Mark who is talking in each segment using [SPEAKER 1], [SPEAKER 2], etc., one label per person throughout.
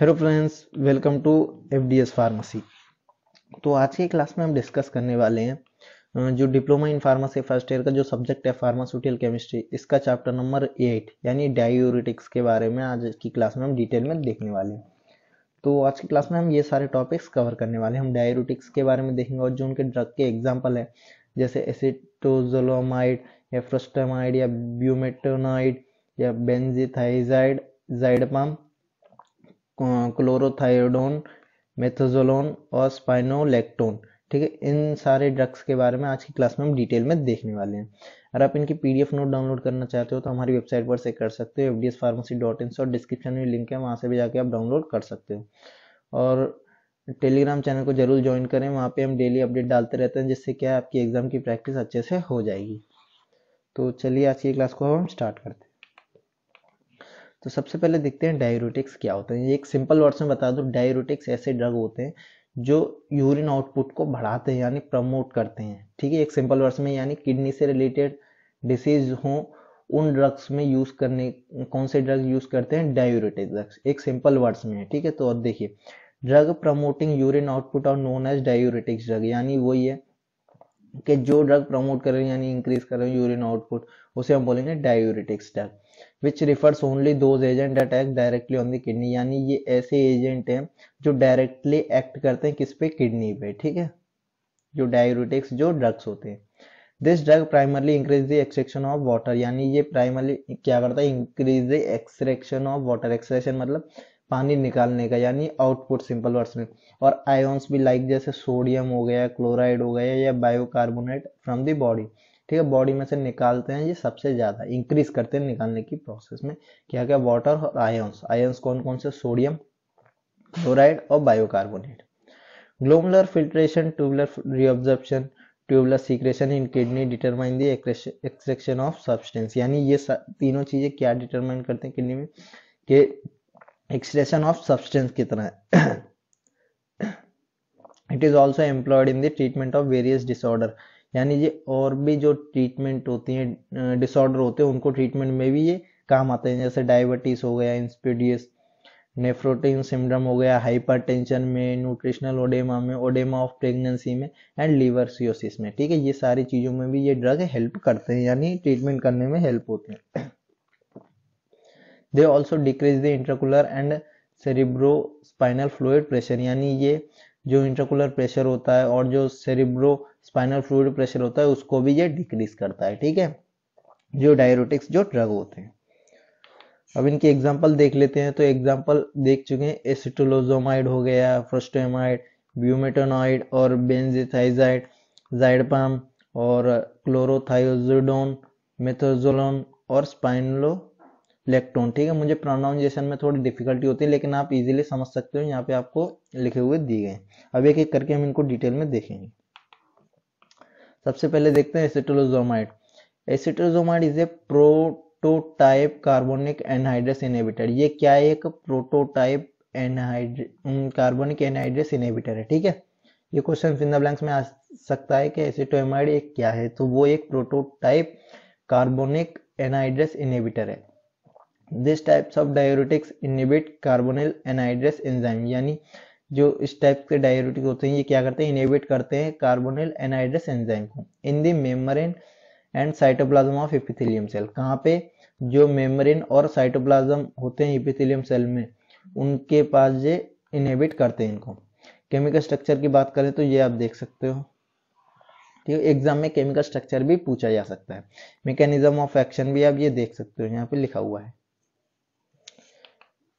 [SPEAKER 1] Hello friends, welcome to FDS pharmacy. तो आज की क्लास में हम डिस्कस करने वाले हैं जो diploma in pharmacy first year का जो सब्जेक्ट है फार्मास्यूटिकल केमिस्ट्री, इसका चैप्टर नंबर 8 यानी डायूरेटिक्स के बारे में आज की क्लास में हम डिटेल में देखने वाले हैं। तो आज की क्लास में हम ये सारे टॉपिक्स कवर करने वाले हैं। हम डायूरेटिक्स के बारे में देखेंगे और जो उनके ड्रग के एग्जाम्पल है, जैसे एसिटोजोलोमाइड या फ्रस्टामाइड या ब्यूमेटोनाइड या बेंजीथाइजाइड, जाइडपाम, क्लोरोथायोडोन, मेथोजोलोन और स्पाइनोलेक्टोन। ठीक है, इन सारे ड्रग्स के बारे में आज की क्लास में हम डिटेल में देखने वाले हैं। अगर आप इनकी पीडीएफ नोट डाउनलोड करना चाहते हो तो हमारी वेबसाइट पर से कर सकते हो, fdspharmacy.in, और डिस्क्रिप्शन में लिंक है, वहाँ से भी जाके आप डाउनलोड कर सकते हो। और टेलीग्राम चैनल को जरूर ज्वाइन करें, वहाँ पे हम डेली अपडेट डालते रहते हैं, जिससे क्या आपकी एग्जाम की प्रैक्टिस अच्छे से हो जाएगी। तो चलिए आज की क्लास को हम स्टार्ट करते हैं। तो सबसे पहले देखते हैं डायूरेटिक्स क्या होता है। ये एक सिंपल वर्ड्स में बता दूं, डायूरेटिक्स ऐसे ड्रग होते हैं जो यूरिन आउटपुट को बढ़ाते हैं यानी प्रमोट करते हैं। ठीक है, एक सिंपल वर्ड्स में, यानी किडनी से रिलेटेड डिसीज हो उन ड्रग्स में यूज करने, कौन से ड्रग यूज करते हैं? Diuretic drugs. एक सिंपल वर्ड्स में है। ठीक है, तो अब देखिए, ड्रग प्रमोटिंग यूरिन आउटपुट और नोन एज डायूरेटिक्स ड्रग, यानी वही है कि जो ड्रग प्रमोट कर रहे हैं यानी इंक्रीज कर रहे हैं यूरिन आउटपुट, उसे हम बोलेंगे diuretics drug. Which refers only those agent that act directly on the kidney, यानी ये ऐसे एजेंट हैं जो डायरेक्टली एक्ट करते हैं किस पे? किडनी पे। ठीक है, जो डायूरेटिक्स जो ड्रग्स होते हैं। This drug primarily increase the extraction of water, यानी ये प्राइमरली क्या करता है? Increase the extraction of water. Extraction मतलब पानी निकालने का, यानी आउटपुट सिंपल वर्ड्स में। और आयोन्स भी, लाइक जैसे सोडियम हो गया, क्लोराइड हो गया या बायोकार्बोनेट फ्रॉम द बॉडी। ठीक है, बॉडी में से निकालते हैं, ये सबसे ज्यादा इंक्रीज करते हैं निकालने की प्रोसेस में क्या क्या? वाटर और आयोन्स। आयोन्स कौन कौन से? सोडियम, क्लोराइड और bicarbonate. Glomerular filtration, tubular reabsorption, tubular secretion in kidney determine the extraction of substance, यानी ये तीनों चीजें क्या डिटरमाइन करते हैं किडनी में कि एक्सट्रैक्शन ऑफ सब्सटेंस कितना है। It is also employed in the treatment of various disorder, यानी ये और भी जो ट्रीटमेंट होती हैं, डिसऑर्डर होते हैं, उनको ट्रीटमेंट में भी ये काम आते हैं। जैसे डायबिटीज हो गया, इंस्पीडियस, नेफ्रोटिन सिंड्रोम हो गया, हाइपरटेंशन में, न्यूट्रिशनल ओडेमा में, ओडेमा ऑफ प्रेगनेंसी में, एंड लिवर सिरोसिस में। ठीक है, ये सारी चीजों में भी ये ड्रग हेल्प करते हैं, यानी ट्रीटमेंट करने में हेल्प होते हैं। They also decrease the intraocular and cerebro spinal fluid pressure, यानी ये जो इंट्राकुलर प्रेशर होता है और जो सेरिब्रो स्पाइनल फ्लूइड प्रेशर होता है उसको भी ये डिक्रीज करता है। ठीक है, जो डायूरेटिक्स जो ड्रग होते हैं। अब इनके एग्जाम्पल देख लेते हैं। तो एग्जाम्पल देख चुके हैं, एसिटोलोजोमाइड हो गया, फ्रस्टेमाइड, ब्यूमेटोनाइड और बेंजीथाइजाइड, जाइडपाम और क्लोरोथायोजोडोन, मेथोजोलोन और स्पाइनोलेक्टोन। ठीक है, मुझे प्रोनाउंसिएशन में थोड़ी डिफिकल्टी होती है, लेकिन आप इजीली समझ सकते हो, यहाँ पे आपको लिखे हुए दिए गए। अब एक एक करके हम इनको डिटेल में देखेंगे। सबसे पहले देखते हैं acetazolamide. Acetazolamide is a prototype carbonic anhydrase inhibitor. ये क्या है? एक प्रोटोटाइप कार्बोनिक एनहाइड्रेस इनहिबिटर है। ठीक है, ये क्वेश्चन इन द ब्लैंक्स में आ सकता है कि एसिटोमाइड एक क्या है, तो वो एक प्रोटोटाइप कार्बोनिक एनहाइड्रेस इनहिबिटर है। This types of diuretics inhibit carbonyl anhydrase enzyme, यानी जो इस टाइप के डायूरेटिक होते हैं ये क्या करते हैं? इनहिबिट करते हैं कार्बोनिल एनहाइड्रेस एंजाइम को in the membrane and cytoplasm of epithelium cell. कहाँ पे? जो मेम्ब्रेन और साइटोप्लाज्म होते हैं एपिथेलियम सेल में, उनके पास ये इनहिबिट करते हैं इनको। केमिकल स्ट्रक्चर की बात करें तो ये आप देख सकते हो। ठीक है, एग्जाम में केमिकल स्ट्रक्चर भी पूछा जा सकता है। मैकेनिज्म ऑफ एक्शन भी आप ये देख सकते हो, यहाँ पे लिखा हुआ है।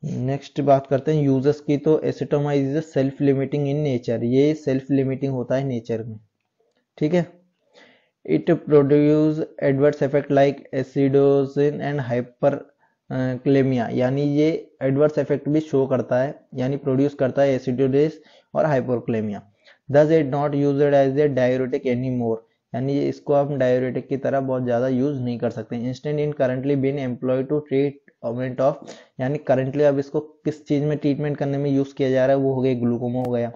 [SPEAKER 1] नेक्स्ट बात करते हैं यूजर्स की। तो acetamide is self limiting in nature, ये सेल्फ लिमिटिंग होता है नेचर में। ठीक है, it produce adverse effect like acidosis and hyperkalaemia, यानी ये एडवर्स इफेक्ट भी शो करता है, यानी प्रोड्यूस करता है एसिडोसिस और hypokalaemia. Thus it not used as a diuretic any more, यानी इसको हम डायूरेटिक की तरह बहुत ज्यादा यूज नहीं कर सकते। Instant in currently been employed to treatment of, यानी करंटली अब इसको किस चीज में ट्रीटमेंट करने में यूज किया जा रहा है? वो हो गया ग्लूकोमा हो गया,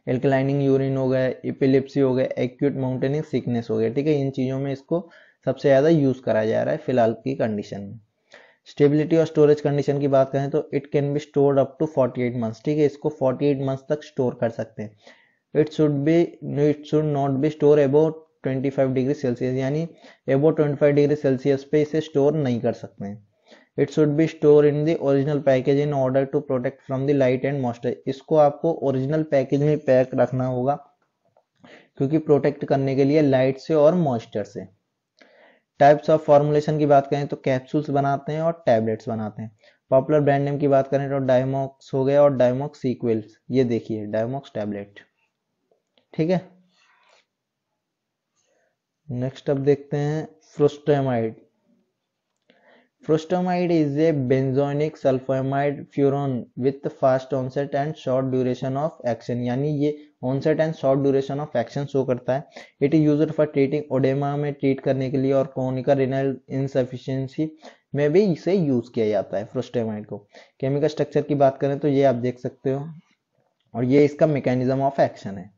[SPEAKER 1] एल्कलाइनिंग यूरिन हो गया, एपिलेप्सी हो गया, एक्यूट माउंटेनिंग सिकनेस हो गया। ठीक है, इन चीजों में इसको सबसे ज्यादा यूज करा जा रहा है फिलहाल की कंडीशन में। स्टेबिलिटी और स्टोरेज कंडीशन की बात करें तो it can be stored up to 48 months, ठीक है, इसको 48 मंथ्स तक स्टोर कर सकते हैं। It should not be store about 25 degree Celsius, यानी अबाउट 25 डिग्री सेल्सियस पे इसे स्टोर नहीं कर सकते हैं। It should be store in the original package in order to protect from the light and moisture, इसको आपको ओरिजिनल पैकेज में पैक रखना होगा क्योंकि प्रोटेक्ट करने के लिए लाइट से और मॉइस्चर से। टाइप्स ऑफ फॉर्मुलेशन की बात करें तो कैप्सूल्स बनाते हैं और टैबलेट्स बनाते हैं। पॉपुलर ब्रांड नेम की बात करें तो डायमॉक्स हो गया और डायमॉक्स सीक्वेल्स, ये देखिए डायमॉक्स टैबलेट, ठीक है। नेक्स्ट अब देखते हैं फ्रुस्टोमाइड। Furosemide is a benzoic sulfonamide furon with fast onset and short duration of action, यानी ये onset and short duration of action show करता है। It is used for treating oedema में ट्रीट करने के लिए और क्रोनिक रेनल इनसफिशिएंसी में भी इसे यूज किया जाता है फ्रुस्टोमाइड को। केमिकल स्ट्रक्चर की बात करें तो ये आप देख सकते हो और ये इसका मैकेनिज्म ऑफ एक्शन है।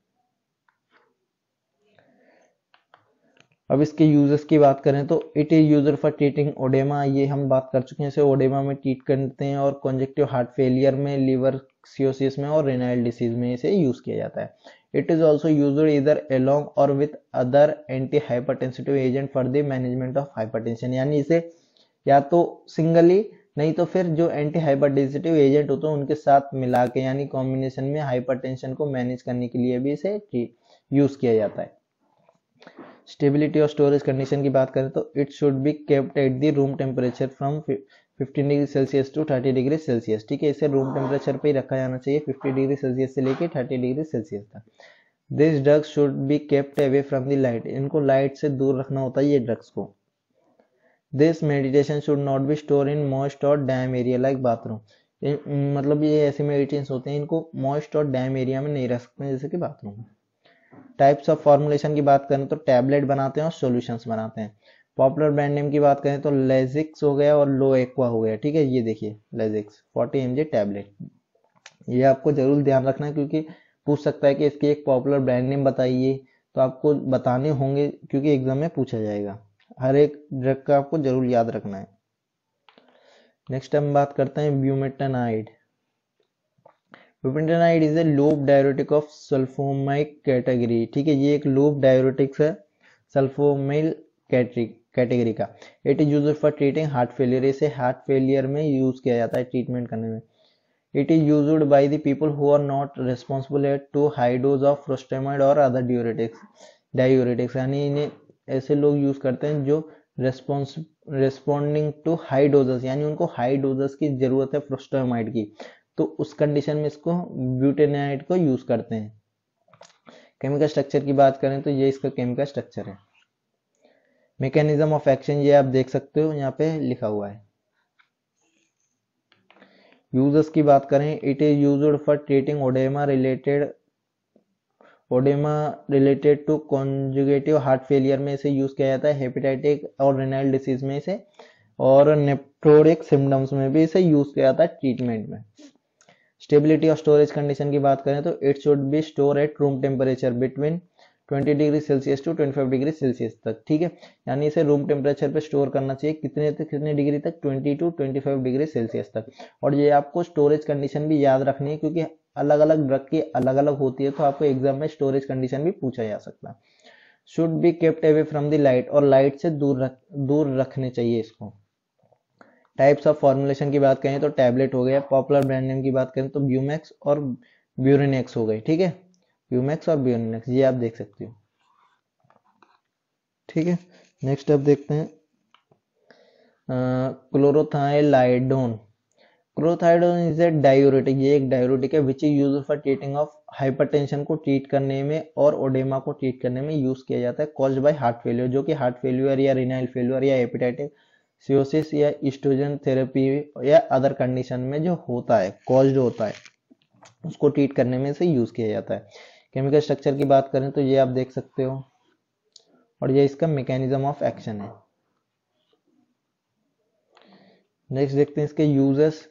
[SPEAKER 1] अब इसके यूजेस की बात करें तो it is used for treating oedema, ये हम बात कर चुके हैं, इसे ओडेमा में ट्रीट करते हैं और कंजक्टिव हार्ट फेलियर में, लिवर सिरोसिस में और रेनाइल डिसीज में इसे यूज किया जाता है। इट इज ऑल्सो यूज्ड इधर अलोंग और with other anti hypertensive agent for the management of hypertension, यानी इसे या तो सिंगली नहीं तो फिर जो एंटी हाइपरटेंसिव एजेंट होते हैं उनके साथ मिला के, यानी कॉम्बिनेशन में हाइपरटेंशन को मैनेज करने के लिए भी इसे यूज किया जाता है। स्टेबिलिटी और स्टोरेज कंडीशन की बात करें तो it should be kept at the room temperature from 15 degree Celsius to 30 degree Celsius, ठीक है, इसे रूम टेम्परेचर पे ही रखा जाना चाहिए 50 डिग्री सेल्सियस से लेके 30 डिग्री सेल्सियस तक। This drugs should be kept away from the light, इनको लाइट से दूर रखना होता है ये ड्रग्स को। This meditation should not be store in moist और डैम एरिया लाइक बाथरूम, मतलब ये ऐसे मेडिटेशन होते हैं इनको मॉइस्ट और डैम एरिया में नहीं रख सकते जैसे कि बाथरूम में। टाइप्स ऑफ फॉर्मुलेशन की बात करें तो टैबलेट बनाते हैं और सॉल्यूशंस बनाते हैं। पॉपुलर ब्रांड नेम की बात करें तो लेजिक्स हो गया और लो एक्वा हो गया, ठीक है, ये देखिए लेजिक्स 40 mg टैबलेट, ये आपको जरूर ध्यान रखना है क्योंकि पूछ सकता है कि इसकी एक पॉपुलर ब्रांड नेम बताइए, तो आपको बताने होंगे क्योंकि एग्जाम में पूछा जाएगा, हर एक ड्रग का आपको जरूर याद रखना है। नेक्स्ट हम बात करते हैं bumetanide. Bumetanide is a loop diuretic of sulphamoyl category, ठीक है, ये एक लूप डाययूरेटिक्स है सल्फोमाइल कैटेगरी का। It is used for treating heart failure, इसे हार्ट फेलियर में यूज किया जाता है ट्रीटमेंट करने में। It is used by the people who are not responsible at too high dose of frusemide और अदर डाययूरेटिक्स, यानी इन्हें ऐसे लोग यूज करते हैं जो रेस्पॉन्डिंग टू हाई डोजेस, यानी उनको हाई डोजेस की जरूरत है फ्रुस्टोमाइड की, तो उस कंडीशन में इसको ब्यूटेनाइड को यूज करते हैं। केमिकल स्ट्रक्चर की बात करें तो ये इसका केमिकल स्ट्रक्चर है। मैकेनिज्म ऑफ एक्शन ये आप देख सकते हो यहाँ पे लिखा हुआ है। यूजर्स की बात करें it is used for treating oedema related to conjugative heart failure में इसे यूज किया जाता है, हेपेटाइटिक और रेनाइल डिसीज में इसे, और नेफ्रोटिक सिम्टम्स में भी इसे यूज किया जाता है ट्रीटमेंट में। स्टेबिलिटी और स्टोरेज कंडीशन की बात करें तो it should be store at room temperature between 20 degree Celsius to 25 degree Celsius तक, ठीक है, यानी इसे रूम टेम्परेचर पे स्टोर करना चाहिए कितने डिग्री तक, 20 टू 25 डिग्री सेल्सियस तक। और ये आपको स्टोरेज कंडीशन भी याद रखनी है क्योंकि अलग अलग ड्रग की अलग अलग होती है, तो आपको एग्जाम में स्टोरेज कंडीशन भी पूछा जा सकता है। Should be kept away from the light, और लाइट से दूर रखने चाहिए इसको। टाइप्स ऑफ फॉर्मुलेशन की बात करें तो टैबलेट हो गया। पॉपुलर ब्रांड नेम की बात करें तो ब्यूमैक्स और ब्यूरिनेक्स हो गए, ठीक है, ब्यूमैक्स और ब्यूरिनेक्स ये आप देख सकते हो, ठीक है। नेक्स्ट अब देखते हैं क्लोरोथाइलाइडोन। क्लोरोथाइडोन इज ए डायूरेटिक, ये एक डायूरेटिक है which is used for treating of hypertension को ट्रीट करने में और ओडेमा को ट्रीट करने में यूज किया जाता है कॉज्ड बाय हार्ट फेलियर, जो कि हार्ट फेलियर या रिनाइल फेलियर या हेपेटाइटिस सिरोसिस या स्टोजन थेरेपी या अदर कंडीशन में जो होता है कॉज्ड होता है उसको ट्रीट करने में से यूज किया जाता है। केमिकल स्ट्रक्चर की बात करें तो ये आप देख सकते हो और ये इसका मैकेनिज्म ऑफ एक्शन है। नेक्स्ट देखते हैं इसके यूजेस।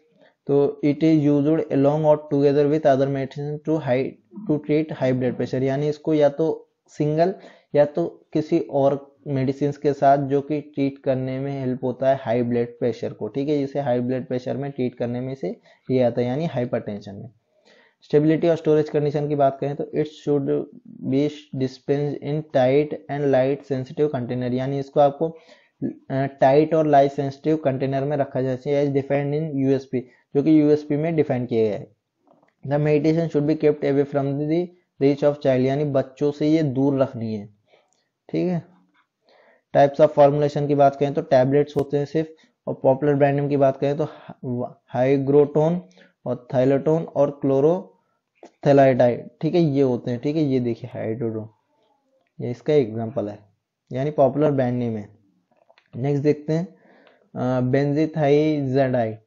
[SPEAKER 1] तो इट इज यूज्ड अलोंग और together with other medicine to treat high blood pressure, यानी इसको या तो सिंगल या तो किसी और मेडिसिन के साथ जो कि ट्रीट करने में हेल्प होता है हाई ब्लड प्रेशर को, ठीक है। जिसे हाई ब्लड प्रेशर में ट्रीट करने में से ये आता है, यानी हाइपरटेंशन में। स्टेबिलिटी और स्टोरेज कंडीशन की बात करें तो it should B dispense in tight and light sensitive container, यानी इसको आपको टाइट और लाइट सेंसिटिव कंटेनर में रखा जाना चाहिए, एज डिफाइंड इन यूएसपी, जो कि यूएसपी में डिफाइन किया गया है। The meditation should be kept away from the reach of child, यानी बच्चों से ये दूर रखनी है, ठीक है। टाइप्स ऑफ फॉर्मुलेशन की बात करें तो टैबलेट्स होते हैं सिर्फ, और पॉपुलर ब्रांड नेम की बात करें तो हाइग्रोटोन और थाइलोटोन और क्लोरोथेलाइडाइड, ठीक है, ये होते हैं, ठीक है। ये देखिए हाइड्रोडोन, ये इसका एग्जांपल है, यानी पॉपुलर ब्रांड नेम है। नेक्स्ट देखते हैं benzthiazide.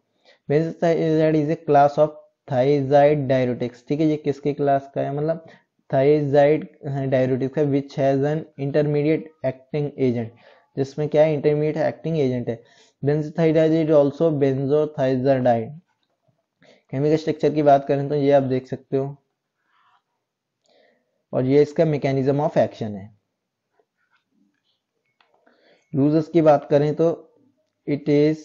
[SPEAKER 1] Benzthiazide is a class of thiazide diuretics, ठीक है। ये किसके क्लास का है, मतलब थाइजाइड डायरेटिक्स है, which has an intermediate acting agent, जिसमें क्या है, इंटरमीडिएट एक्टिंग एजेंट है। बेंजीथाइजाइड इज ऑल्सो बेंजोथाइजाइड। केमिकल स्ट्रक्चर की बात करें तो ये आप देख सकते हो, और ये इसका मैकेनिज्म ऑफ एक्शन है। यूजेस की बात करें तो it is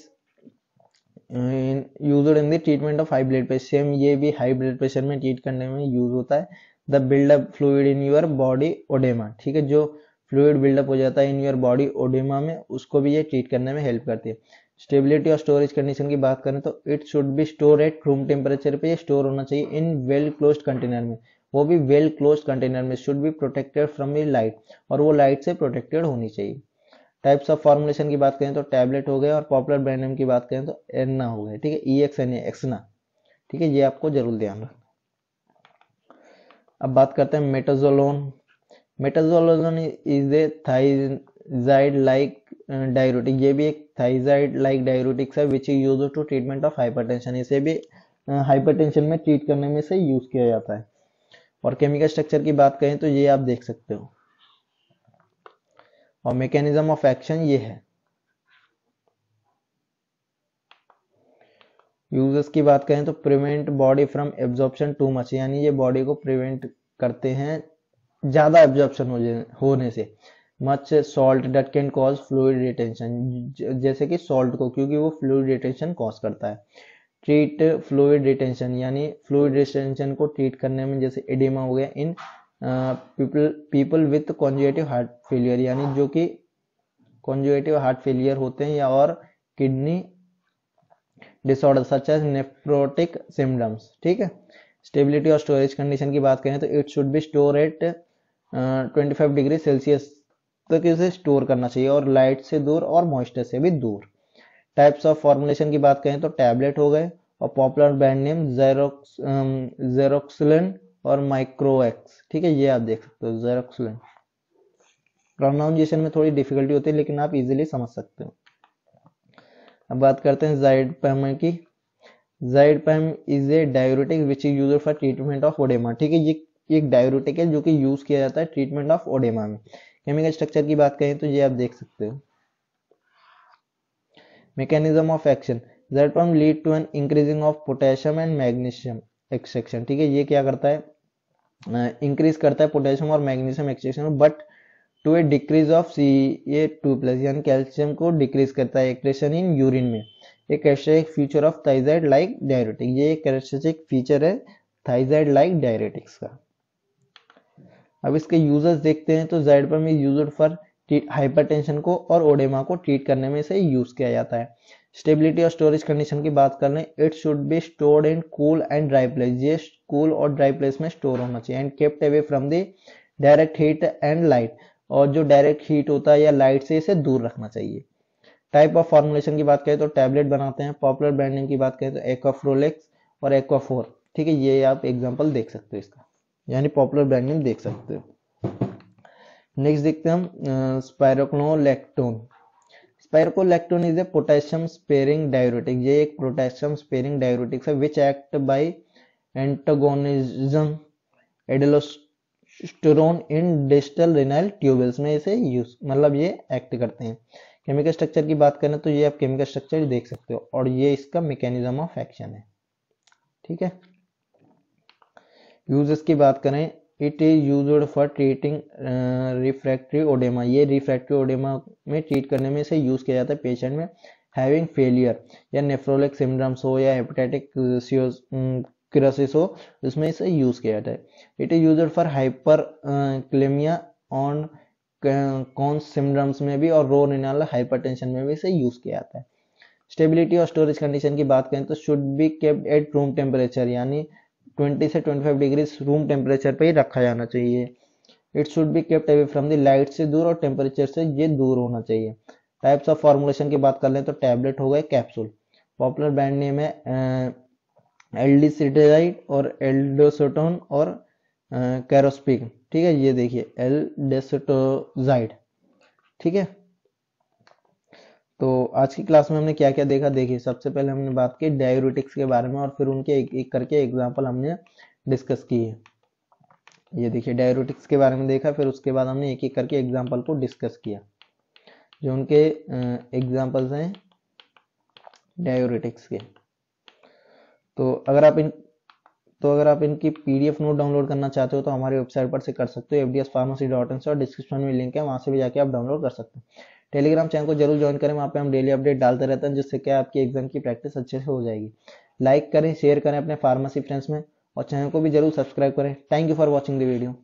[SPEAKER 1] used in the treatment of high blood pressure, same ये भी हाई ब्लड प्रेशर में ट्रीट करने में यूज होता है। The buildup fluid in your body oedema, ठीक है, जो फ्लूइड बिल्डअप हो जाता है इन योर बॉडी ओडेमा में, उसको भी ये ट्रीट करने में हेल्प करती है। स्टेबिलिटी और स्टोरेज कंडीशन की बात करें तो it should be store at room temperature पे स्टोर होना चाहिए, इन वेल क्लोज्ड कंटेनर में, वो भी वेल क्लोज्ड कंटेनर में। Should be protected from the light, और वो लाइट से प्रोटेक्टेड होनी चाहिए। टाइप्स ऑफ फॉर्मुलेशन की बात करें तो टैबलेट हो गए, और पॉपुलर ब्रांड नेम की बात करें तो एरना हो गए, ठीक है, EXNA एक्सना, ठीक है, ये आपको जरूर ध्यान रखना। अब बात करते हैं metolazone. Metolazone is a thiazide like diuretic, ये भी एक थाइजाइड लाइक डायरेटिक्स है, which is used to treatment of hypertension, इसे भी हाइपरटेंशन में ट्रीट करने में से यूज किया जाता है। और केमिकल स्ट्रक्चर की बात करें तो ये आप देख सकते हो, और मैकेनिज्म ऑफ एक्शन ये है। यूजेस की बात करें तो prevent body from absorption too much, यानी ये बॉडी को प्रिवेंट करते हैं ज्यादा एब्जॉर्प्शन होने से। Much salt that can cause fluid retention, जैसे कि सॉल्ट को, क्योंकि वो फ्लूइड रिटेंशन कॉज करता है। ट्रीट फ्लूइड रिटेंशन, यानी फ्लूइड रिटेंशन को ट्रीट करने में, जैसे एडिमा हो गया in people with conjugative heart failure, यानी जो कि कॉन्जुगेटिव हार्ट फेलियर होते हैं, या और kidney disorder such as nephrotic symptoms, ठीक है। स्टेबिलिटी और स्टोरेज कंडीशन की बात करें तो it should be store at 25 degree Celsius तक इसे स्टोर करना चाहिए, और लाइट से दूर और मॉइस्चर से भी दूर। टाइप्स ऑफ फॉर्मुलेशन की बात करें तो टैबलेट हो गए, और पॉपुलर ब्रांड नेम जेरोक्सिलन और माइक्रोएक्स, ठीक है, ये आप देख सकते हो जेरोक्सिलन। प्रोनाउंसिएशन में थोड़ी डिफिकल्टी होती है, लेकिन आप इजीली समझ सकते हो। अब बात करते हैं ज़ाइडपैम की। ज़ाइडपैम is a diuretic which is used for treatment of oedema, ठीक है, ये एक डायरेटिक है जो कि यूज किया जाता है ट्रीटमेंट ऑफ ओडेमा में। केमिकल स्ट्रक्चर की बात करें तो ये आप देख सकते हो। मैकेनिज्म ऑफ एक्शन, ज़ाइडपैम lead to an increasing of potassium and magnesium extraction, ठीक है, ये क्या करता है, इंक्रीज करता है पोटेशियम और magnesium extraction, but to a decrease of Ca2+, यानी कैल्शियम को डिक्रीज करता है एक्सक्रीशन इन यूरिन में। एक characteristic feature of thiazide like diuretic, ये एक कैरेक्टरिस्टिक फीचर है थाइजाइड लाइक डायरेटिक्स का। अब इसके यूजर्स देखते हैं तो ज़ाइडपैम इज यूज्ड फॉर हाइपरटेंशन को और ओडेमा को ट्रीट करने में से यूज किया जाता है। स्टेबिलिटी और स्टोरेज कंडीशन की बात कर लें, it should be stored in cool and dry place, ये कूल और ड्राई प्लेस में स्टोर होना चाहिए, and kept away from the direct heat and light, और जो डायरेक्ट हीट होता है या लाइट से इसे दूर रखना चाहिए। टाइप ऑफ फॉर्मुलेशन की बात करें तो टैबलेट बनाते हैं। पॉपुलर ब्रांड नेम की बात करें तो एक्वाफ्लोलेक्स और एक्वाफोर, ठीक है, ये आप एग्जांपल देख सकते हो इसका, यानी पॉपुलर ब्रांड नेम देख सकते हो। नेक्स्ट देखते हैं हम spironolactone. Spironolactone is a potassium sparing diuretic, ये एक पोटेशियम स्पेयरिंग डायरेटिक है which act by antagonism aldosterone in distal renal tubules में इसे यूज, मतलब ये एक्ट करते हैं। केमिकल स्ट्रक्चर की बात करें तो ये आप केमिकल स्ट्रक्चर देख सकते हो, और ये इसका मैकेनिज्म ऑफ एक्शन है, ठीक है। यूजेस की बात करें, it is used for treating refractory oedema, ये रिफ्रैक्टरी ओडेमा में ट्रीट करने में इसे यूज किया जाता है पेशेंट में हैविंग फेलियर या नेफ्रोलिक सिंड्रोम्स हो या हेपेटाइटिक क्राइसिस हो, इसमें इसे यूज किया जाता है। It is used for hyperkalaemia on Conn's syndromes में भी और रो रिनल हाइपरटेंशन में भी इसे यूज किया जाता है। स्टेबिलिटी और स्टोरेज कंडीशन की बात करें तो should be kept eight room temperature, यानी 20 से 25 डिग्री रूम टेम्परेचर पे ही रखा जाना चाहिए। It should be kept away from the light से दूर और टेम्परेचर से ये दूर होना चाहिए। टाइप्स ऑफ फॉर्मुलेशन की बात कर लें तो टैबलेट हो गए, कैप्सूल। पॉपुलर ब्रांड नेम है एल्डिसिटाइड और एल्डोसोटोन और कैरोस्पिक, ठीक है, ये देखिए एल्डेसिटोजाइड, ठीक है। तो आज की क्लास में हमने क्या क्या देखा, देखिए सबसे पहले हमने बात की डायूरेटिक्स के बारे में और फिर उनके एक एक करके एग्जांपल हमने डिस्कस किए। ये देखिए डायूरेटिक्स के बारे में देखा, फिर उसके बाद हमने एक एक करके एग्जांपल को डिस्कस किया, जो उनके एग्जांपल्स हैं डायूरेटिक्स के। तो अगर आप इनकी पीडीएफ नोट डाउनलोड करना चाहते हो तो हमारे वेबसाइट पर से कर सकते हो, fdspharmacy.in से, और डिस्क्रिप्शन में लिंक है, वहां से भी जाके आप डाउनलोड कर सकते हो। टेलीग्राम चैनल को जरूर ज्वाइन करें, वहाँ पे हम डेली अपडेट डालते रहते हैं, जिससे क्या आपकी एग्जाम की प्रैक्टिस अच्छे से हो जाएगी। लाइक करें, शेयर करें अपने फार्मेसी फ्रेंड्स में, और चैनल को भी जरूर सब्सक्राइब करें। Thank you for watching the video.